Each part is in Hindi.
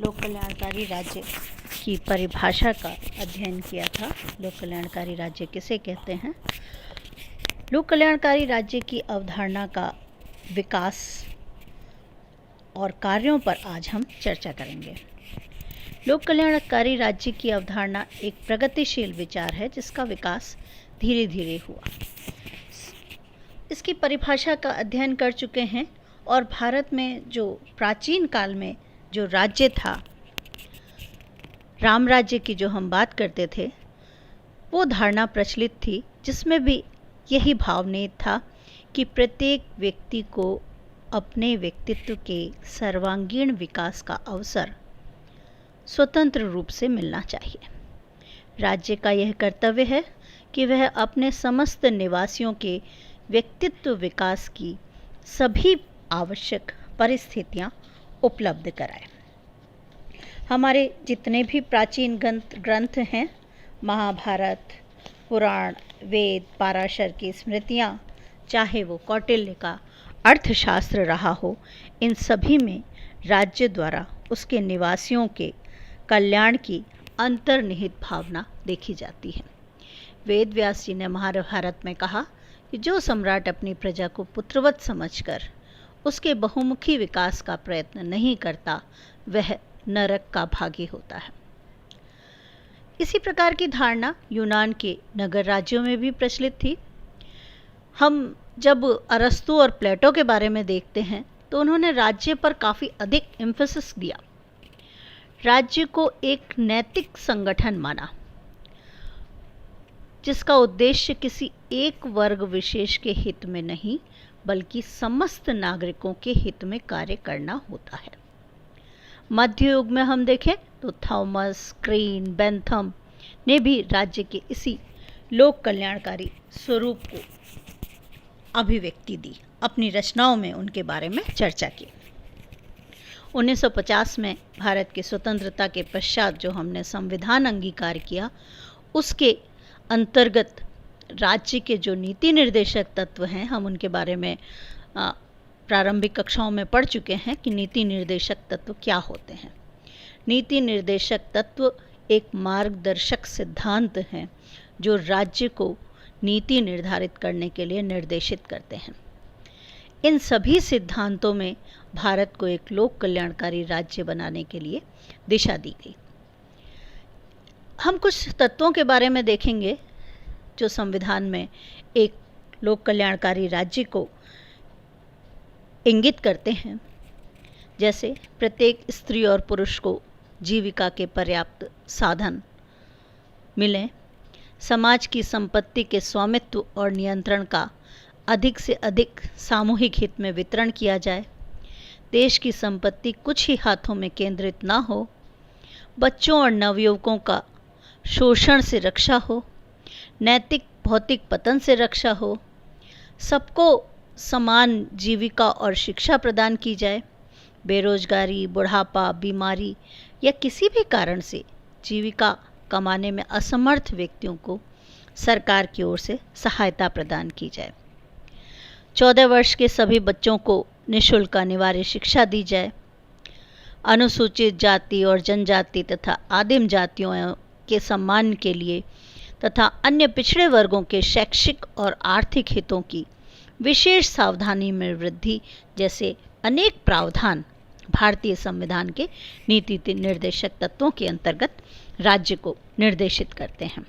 लोक कल्याणकारी राज्य की परिभाषा का अध्ययन किया था। लोक कल्याणकारी राज्य किसे कहते हैं? लोक कल्याणकारी राज्य की अवधारणा का विकास और कार्यों पर आज हम चर्चा करेंगे। लोक कल्याणकारी राज्य की अवधारणा एक प्रगतिशील विचार है जिसका विकास धीरे धीरे हुआ। इसकी परिभाषा का अध्ययन कर चुके हैं और भारत में जो प्राचीन काल में जो राज्य था, राम राज्य की जो हम बात करते थे, वो धारणा प्रचलित थी जिसमें भी यही भाव निहित था कि प्रत्येक व्यक्ति को अपने व्यक्तित्व के सर्वांगीण विकास का अवसर स्वतंत्र रूप से मिलना चाहिए। राज्य का यह कर्तव्य है कि वह अपने समस्त निवासियों के व्यक्तित्व विकास की सभी आवश्यक परिस्थितियां उपलब्ध कराए। हमारे जितने भी प्राचीन ग्रंथ हैं, महाभारत, पुराण, वेद, पाराशर की स्मृतियां, चाहे वो कौटिल्य का अर्थशास्त्र रहा हो, इन सभी में राज्य द्वारा उसके निवासियों के कल्याण की अंतर्निहित भावना देखी जाती है। वेद व्यास जी ने महाभारत में कहा कि जो सम्राट अपनी प्रजा को पुत्रवत समझकर उसके बहुमुखी विकास का प्रयत्न नहीं करता, वह नरक का भागी होता है। इसी प्रकार की धारणा यूनान के नगर राज्यों में भी प्रचलित थी। हम जब अरस्तु और प्लेटो के बारे में देखते हैं तो उन्होंने राज्य पर काफ़ी अधिक एम्फेसिस दिया। राज्य को एक नैतिक संगठन माना जिसका उद्देश्य किसी एक वर्ग विशेष के हित में नहीं बल्कि समस्त नागरिकों के हित में कार्य करना होता है। मध्य युग में हम देखें तो थॉमस क्रीन बेंथम ने भी राज्य के इसी लोक कल्याणकारी स्वरूप को अभिव्यक्ति दी, अपनी रचनाओं में उनके बारे में चर्चा की। 1950 में भारत की स्वतंत्रता के पश्चात जो हमने संविधान अंगीकार किया, उसके अंतर्गत राज्य के जो नीति निर्देशक तत्व हैं, हम उनके बारे में प्रारंभिक कक्षाओं में पढ़ चुके हैं कि नीति निर्देशक तत्व क्या होते हैं। नीति निर्देशक तत्व एक मार्गदर्शक सिद्धांत हैं जो राज्य को नीति निर्धारित करने के लिए निर्देशित करते हैं। इन सभी सिद्धांतों में भारत को एक लोक कल्याणकारी राज्य बनाने के लिए दिशा दी गई। हम कुछ तत्वों के बारे में देखेंगे जो संविधान में एक लोक कल्याणकारी राज्य को इंगित करते हैं, जैसे प्रत्येक स्त्री और पुरुष को जीविका के पर्याप्त साधन मिलें, समाज की संपत्ति के स्वामित्व और नियंत्रण का अधिक से अधिक सामूहिक हित में वितरण किया जाए, देश की संपत्ति कुछ ही हाथों में केंद्रित ना हो, बच्चों और नवयुवकों का शोषण से रक्षा हो, नैतिक भौतिक पतन से रक्षा हो, सबको समान जीविका और शिक्षा प्रदान की जाए, बेरोजगारी, बुढ़ापा, बीमारी या किसी भी कारण से जीविका कमाने में असमर्थ व्यक्तियों को सरकार की ओर से सहायता प्रदान की जाए, 14 वर्ष के सभी बच्चों को निःशुल्क अनिवार्य शिक्षा दी जाए, अनुसूचित जाति और जनजाति तथा आदिम जातियों के सम्मान के लिए तथा अन्य पिछड़े वर्गों के शैक्षिक और आर्थिक हितों की विशेष सावधानी में वृद्धि जैसे अनेक प्रावधान भारतीय संविधान के नीति निर्देशक तत्वों के अंतर्गत राज्य को निर्देशित करते हैं।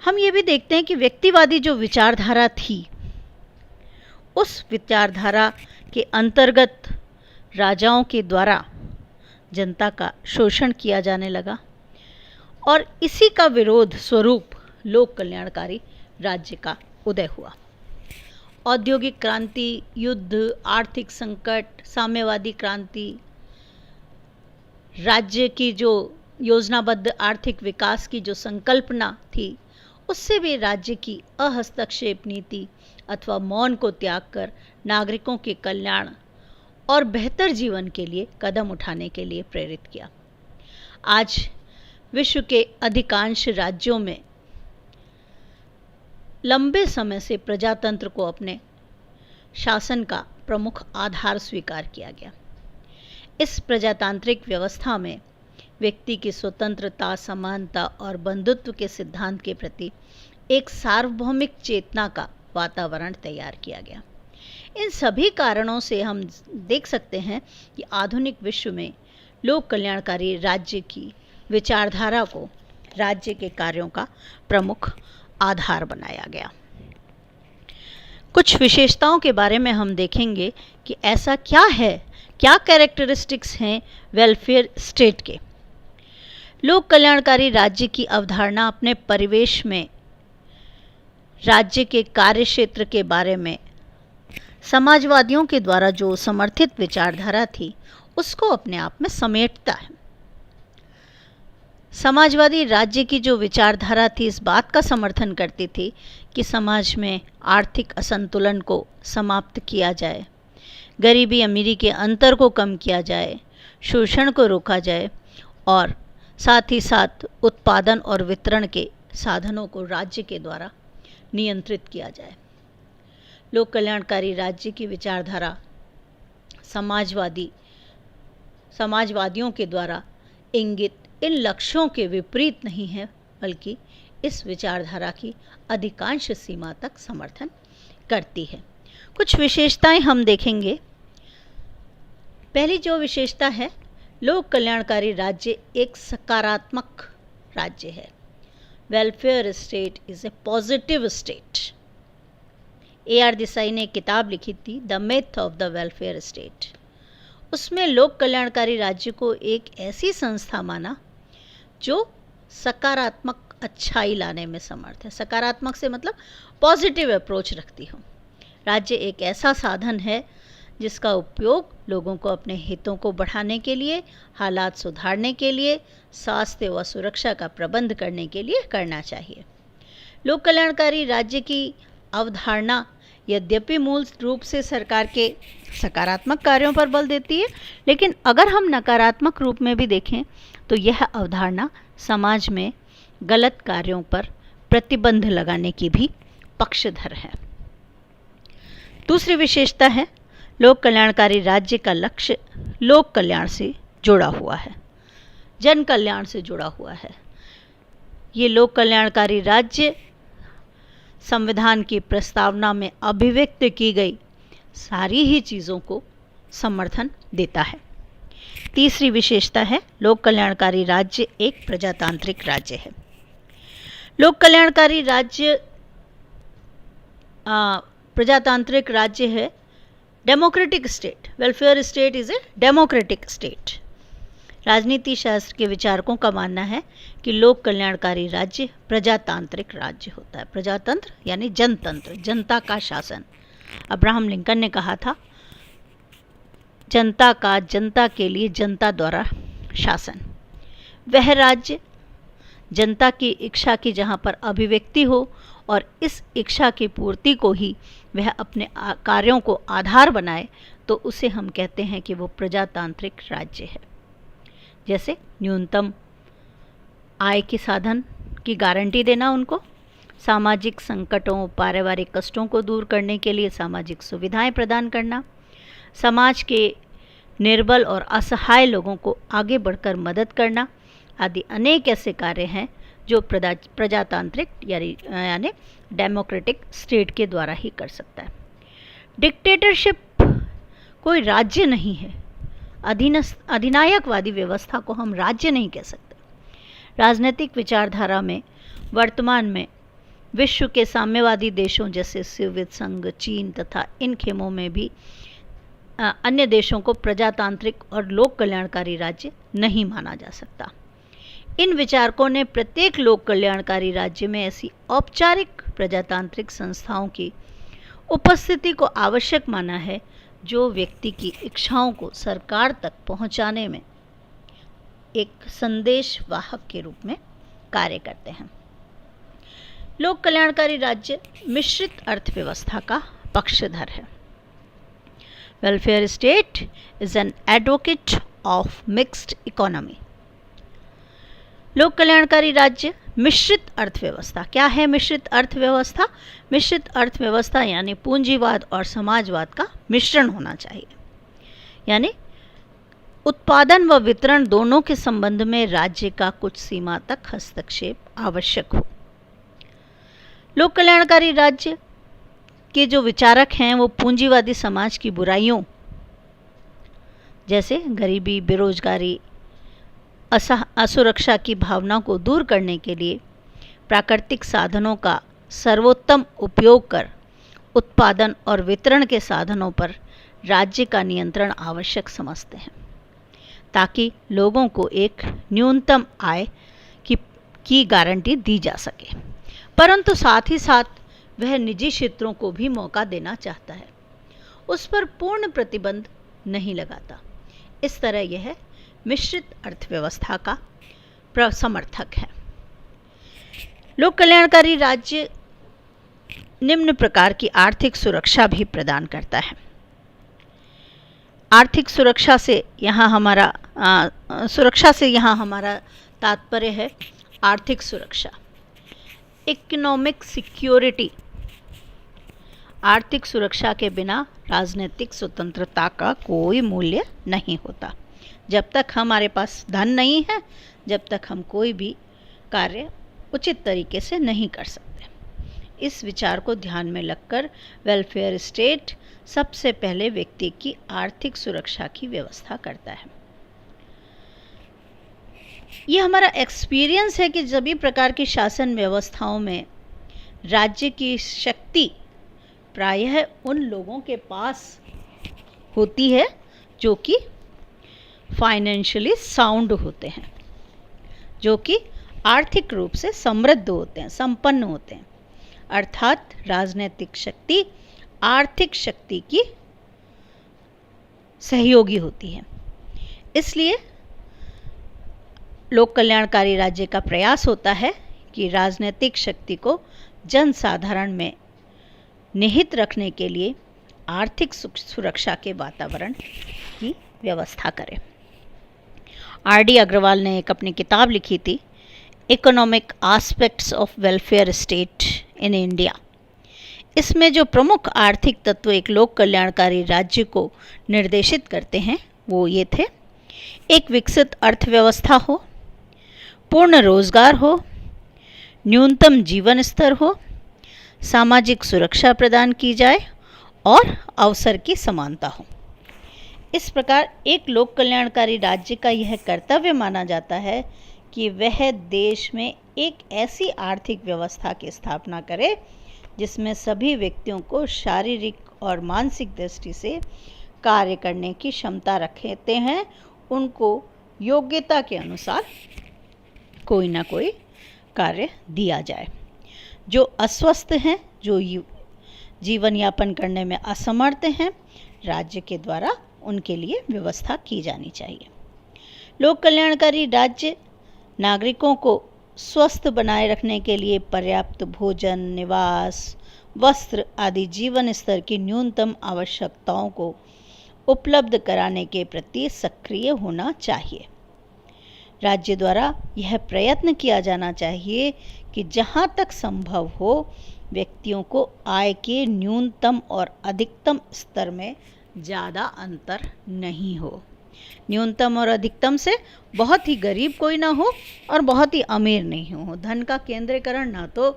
हम ये भी देखते हैं कि व्यक्तिवादी जो विचारधारा थी, उस विचारधारा के अंतर्गत राजाओं के द्वारा जनता का शोषण किया जाने लगा और इसी का विरोध स्वरूप लोक कल्याणकारी राज्य का उदय हुआ। औद्योगिक क्रांति, युद्ध, आर्थिक संकट, साम्यवादी क्रांति, राज्य की जो योजनाबद्ध आर्थिक विकास की जो संकल्पना थी, उससे भी राज्य की अहस्तक्षेप नीति अथवा मौन को त्याग कर नागरिकों के कल्याण और बेहतर जीवन के लिए कदम उठाने के लिए प्रेरित किया। आज विश्व के अधिकांश राज्यों में लंबे समय से प्रजातंत्र को अपने शासन का प्रमुख आधार स्वीकार किया गया। इस प्रजातांत्रिक व्यवस्था में व्यक्ति की स्वतंत्रता, समानता और बंधुत्व के सिद्धांत के प्रति एक सार्वभौमिक चेतना का वातावरण तैयार किया गया। इन सभी कारणों से हम देख सकते हैं कि आधुनिक विश्व में लोक कल्याणकारी राज्य की विचारधारा को राज्य के कार्यों का प्रमुख आधार बनाया गया। कुछ विशेषताओं के बारे में हम देखेंगे कि ऐसा क्या है, क्या कैरेक्टरिस्टिक्स हैं वेलफेयर स्टेट के। लोक कल्याणकारी राज्य की अवधारणा अपने परिवेश में राज्य के कार्यक्षेत्र के बारे में समाजवादियों के द्वारा जो समर्थित विचारधारा थी उसको अपने आप में समेटता है। समाजवादी राज्य की जो विचारधारा थी इस बात का समर्थन करती थी कि समाज में आर्थिक असंतुलन को समाप्त किया जाए, गरीबी अमीरी के अंतर को कम किया जाए, शोषण को रोका जाए और साथ ही साथ उत्पादन और वितरण के साधनों को राज्य के द्वारा नियंत्रित किया जाए। लोक कल्याणकारी राज्य की विचारधारा समाजवादियों के द्वारा इंगित इन लक्ष्यों के विपरीत नहीं है, बल्कि इस विचारधारा की अधिकांश सीमा तक समर्थन करती है। कुछ विशेषताएं हम देखेंगे। पहली जो विशेषता है, लोक कल्याणकारी राज्य एक सकारात्मक राज्य है। Welfare state is a positive state. A.R. Desai ने एक किताब लिखी थी the myth of the welfare state. उसमें लोक कल्याणकारी राज्य को एक ऐसी संस्था माना जो सकारात्मक अच्छाई लाने में समर्थ है। सकारात्मक से मतलब पॉजिटिव अप्रोच रखती हो। राज्य एक ऐसा साधन है जिसका उपयोग लोगों को अपने हितों को बढ़ाने के लिए, हालात सुधारने के लिए, स्वास्थ्य व सुरक्षा का प्रबंध करने के लिए करना चाहिए। लोक कल्याणकारी राज्य की अवधारणा यद्यपि मूल रूप से सरकार के सकारात्मक कार्यों पर बल देती है, लेकिन अगर हम नकारात्मक रूप में भी देखें तो यह अवधारणा समाज में गलत कार्यों पर प्रतिबंध लगाने की भी पक्षधर है। दूसरी विशेषता है, लोक कल्याणकारी राज्य का लक्ष्य लोक कल्याण से जुड़ा हुआ है, जन कल्याण से जुड़ा हुआ है। ये लोक कल्याणकारी राज्य संविधान की प्रस्तावना में अभिव्यक्त की गई सारी ही चीज़ों को समर्थन देता है। तीसरी विशेषता है, लोक कल्याणकारी राज्य एक प्रजातांत्रिक राज्य है। लोक कल्याणकारी राज्य प्रजातांत्रिक राज्य है, democratic state. Welfare state is a democratic state. राजनीति शास्त्र के विचारकों का मानना है कि लोक कल्याणकारी राज्य प्रजातांत्रिक राज्य होता है। प्रजातंत्र यानी जनतंत्र, जनता का शासन। अब्राहम लिंकन ने कहा था, जनता का, जनता के लिए, जनता द्वारा शासन। वह राज्य जनता की इच्छा की जहाँ पर अभिव्यक्ति हो और इस इच्छा की पूर्ति को ही वह अपने कार्यों को आधार बनाए, तो उसे हम कहते हैं कि वो प्रजातांत्रिक राज्य है। जैसे न्यूनतम आय के साधन की गारंटी देना उनको, सामाजिक संकटों, पारिवारिक कष्टों को दूर करने के लिए सामाजिक सुविधाएं प्रदान करना, समाज के निर्बल और असहाय लोगों को आगे बढ़कर मदद करना आदि अनेक ऐसे कार्य हैं जो प्रजातांत्रिक यानी डेमोक्रेटिक स्टेट के द्वारा ही कर सकता है। डिक्टेटरशिप कोई राज्य नहीं है। अधिनायकवादी व्यवस्था को हम राज्य नहीं कह सकते। राजनीतिक विचारधारा में वर्तमान में विश्व के साम्यवादी देशों जैसे सोवियत संघ, चीन तथा इन खेमों में भी अन्य देशों को प्रजातांत्रिक और लोक कल्याणकारी राज्य नहीं माना जा सकता। इन विचारकों ने प्रत्येक लोक कल्याणकारी राज्य में ऐसी औपचारिक प्रजातांत्रिक संस्थाओं की उपस्थिति को आवश्यक माना है जो व्यक्ति की इच्छाओं को सरकार तक पहुंचाने में एक संदेश वाहक के रूप में कार्य करते हैं। लोक कल्याणकारी राज्य मिश्रित अर्थव्यवस्था का पक्षधर है। Welfare state is an advocate of mixed economy. लोक कल्याणकारी राज्य मिश्रित अर्थव्यवस्था। क्या है मिश्रित अर्थव्यवस्था? मिश्रित अर्थव्यवस्था यानी पूंजीवाद और समाजवाद का मिश्रण होना चाहिए। यानी उत्पादन व वितरण दोनों के संबंध में राज्य का कुछ सीमा तक हस्तक्षेप आवश्यक हो। लोक कल्याणकारी राज्य के जो विचारक हैं वो पूंजीवादी समाज की बुराइयों जैसे गरीबी, बेरोजगारी, असुरक्षा की भावना को दूर करने के लिए प्राकृतिक साधनों का सर्वोत्तम उपयोग कर उत्पादन और वितरण के साधनों पर राज्य का नियंत्रण आवश्यक समझते हैं, ताकि लोगों को एक न्यूनतम आय की गारंटी दी जा सके, परंतु साथ ही साथ वह निजी क्षेत्रों को भी मौका देना चाहता है, उस पर पूर्ण प्रतिबंध नहीं लगाता। इस तरह यह मिश्रित अर्थव्यवस्था का समर्थक है। लोक कल्याणकारी राज्य निम्न प्रकार की आर्थिक सुरक्षा भी प्रदान करता है। आर्थिक सुरक्षा से यहाँ हमारा तात्पर्य है आर्थिक सुरक्षा, इकोनॉमिक सिक्योरिटी। आर्थिक सुरक्षा के बिना राजनीतिक स्वतंत्रता का कोई मूल्य नहीं होता। जब तक हमारे पास धन नहीं है, जब तक हम कोई भी कार्य उचित तरीके से नहीं कर सकते। इस विचार को ध्यान में रखकर वेलफेयर स्टेट सबसे पहले व्यक्ति की आर्थिक सुरक्षा की व्यवस्था करता है। ये हमारा एक्सपीरियंस है कि सभी प्रकार की शासन व्यवस्थाओं में राज्य की शक्ति प्रायः उन लोगों के पास होती है जो कि फाइनेंशियली साउंड होते हैं, जो कि आर्थिक रूप से समृद्ध होते हैं, संपन्न होते हैं। अर्थात राजनीतिक शक्ति आर्थिक शक्ति की सहयोगी होती है। इसलिए लोक कल्याणकारी राज्य का प्रयास होता है कि राजनीतिक शक्ति को जनसाधारण में निहित रखने के लिए आर्थिक सुरक्षा के वातावरण की व्यवस्था करें। आर.डी. अग्रवाल ने एक अपनी किताब लिखी थी, economic aspects of welfare state in India. इसमें जो प्रमुख आर्थिक तत्व एक लोक कल्याणकारी राज्य को निर्देशित करते हैं वो ये थे: एक विकसित अर्थव्यवस्था हो, पूर्ण रोजगार हो, न्यूनतम जीवन स्तर हो, सामाजिक सुरक्षा प्रदान की जाए और अवसर की समानता हो। इस प्रकार एक लोक कल्याणकारी राज्य का यह कर्तव्य माना जाता है कि वह देश में एक ऐसी आर्थिक व्यवस्था की स्थापना करे जिसमें सभी व्यक्तियों को शारीरिक और मानसिक दृष्टि से कार्य करने की क्षमता रखते हैं, उनको योग्यता के अनुसार कोई ना कोई कार्य दिया जाए। जो अस्वस्थ हैं, जो जीवन यापन करने में असमर्थ हैं, राज्य के द्वारा उनके लिए व्यवस्था की जानी चाहिए। लोक कल्याणकारी राज्य नागरिकों को स्वस्थ बनाए रखने के लिए पर्याप्त भोजन, निवास, वस्त्र आदि जीवन स्तर की न्यूनतम आवश्यकताओं को उपलब्ध कराने के प्रति सक्रिय होना चाहिए। राज्य द्वारा यह प्रयत्न किया जाना चाहिए कि जहाँ तक संभव हो व्यक्तियों को आय के न्यूनतम और अधिकतम स्तर में ज़्यादा अंतर नहीं हो। न्यूनतम और अधिकतम से बहुत ही गरीब कोई ना हो और बहुत ही अमीर नहीं हो। धन का केंद्रीकरण ना तो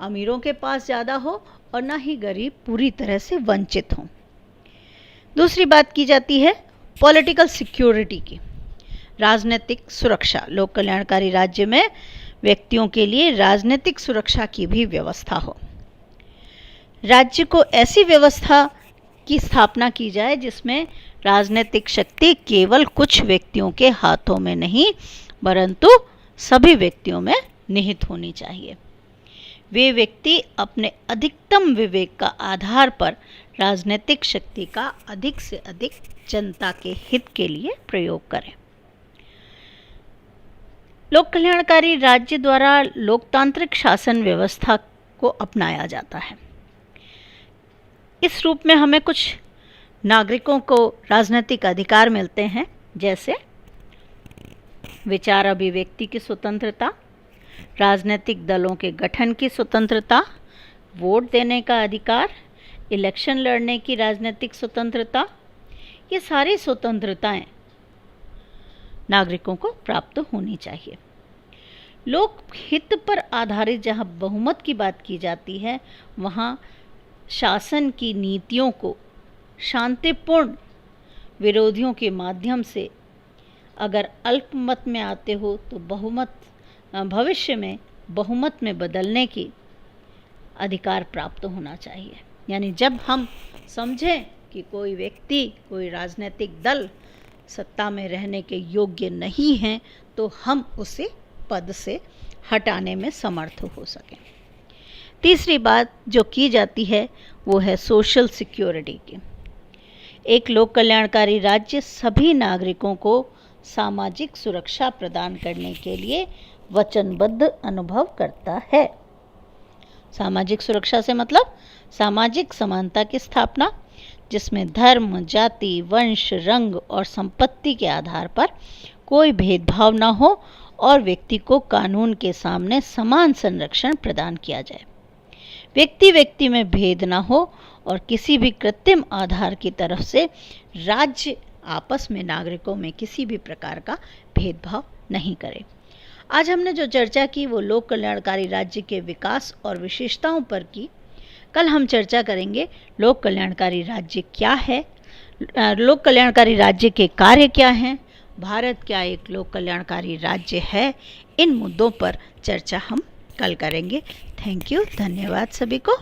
अमीरों के पास ज़्यादा हो और ना ही गरीब पूरी तरह से वंचित हों। दूसरी बात की जाती है पॉलिटिकल सिक्योरिटी की, राजनीतिक सुरक्षा। लोक कल्याणकारी राज्य में व्यक्तियों के लिए राजनीतिक सुरक्षा की भी व्यवस्था हो। राज्य को ऐसी व्यवस्था की स्थापना की जाए जिसमें राजनीतिक शक्ति केवल कुछ व्यक्तियों के हाथों में नहीं परंतु सभी व्यक्तियों में निहित होनी चाहिए। वे व्यक्ति अपने अधिकतम विवेक का आधार पर राजनीतिक शक्ति का अधिक से अधिक जनता के हित के लिए प्रयोग करें। लोक कल्याणकारी राज्य द्वारा लोकतांत्रिक शासन व्यवस्था को अपनाया जाता है। इस रूप में हमें कुछ नागरिकों को राजनीतिक अधिकार मिलते हैं, जैसे विचार अभिव्यक्ति की स्वतंत्रता, राजनीतिक दलों के गठन की स्वतंत्रता, वोट देने का अधिकार, इलेक्शन लड़ने की राजनीतिक स्वतंत्रता। ये सारी स्वतंत्रताएं नागरिकों को प्राप्त होनी चाहिए। लोकहित पर आधारित जहाँ बहुमत की बात की जाती है, वहाँ शासन की नीतियों को शांतिपूर्ण विरोधियों के माध्यम से अगर अल्पमत में आते हो तो भविष्य में बहुमत में बदलने की अधिकार प्राप्त होना चाहिए। यानी जब हम समझें कि कोई व्यक्ति, कोई राजनीतिक दल सत्ता में रहने के योग्य नहीं हैं, तो हम उसे पद से हटाने में समर्थ हो सकें। तीसरी बात जो की जाती है वो है सोशल सिक्योरिटी की। एक लोक कल्याणकारी राज्य सभी नागरिकों को सामाजिक सुरक्षा प्रदान करने के लिए वचनबद्ध अनुभव करता है। सामाजिक सुरक्षा से मतलब सामाजिक समानता की स्थापना, जिसमें धर्म, जाति, वंश, रंग और संपत्ति के आधार पर कोई भेदभाव न हो और व्यक्ति को कानून के सामने समान संरक्षण प्रदान किया जाए। व्यक्ति व्यक्ति में भेद न हो और किसी भी कृत्रिम आधार की तरफ से राज्य आपस में नागरिकों में किसी भी प्रकार का भेदभाव नहीं करे। आज हमने जो चर्चा की वो लोक कल्याणकारी राज्य के विकास और विशेषताओं पर की। कल हम चर्चा करेंगे लोक कल्याणकारी राज्य क्या है, लोक कल्याणकारी राज्य के कार्य क्या हैं, भारत क्या एक लोक कल्याणकारी राज्य है। इन मुद्दों पर चर्चा हम कल करेंगे। थैंक यू, धन्यवाद सभी को।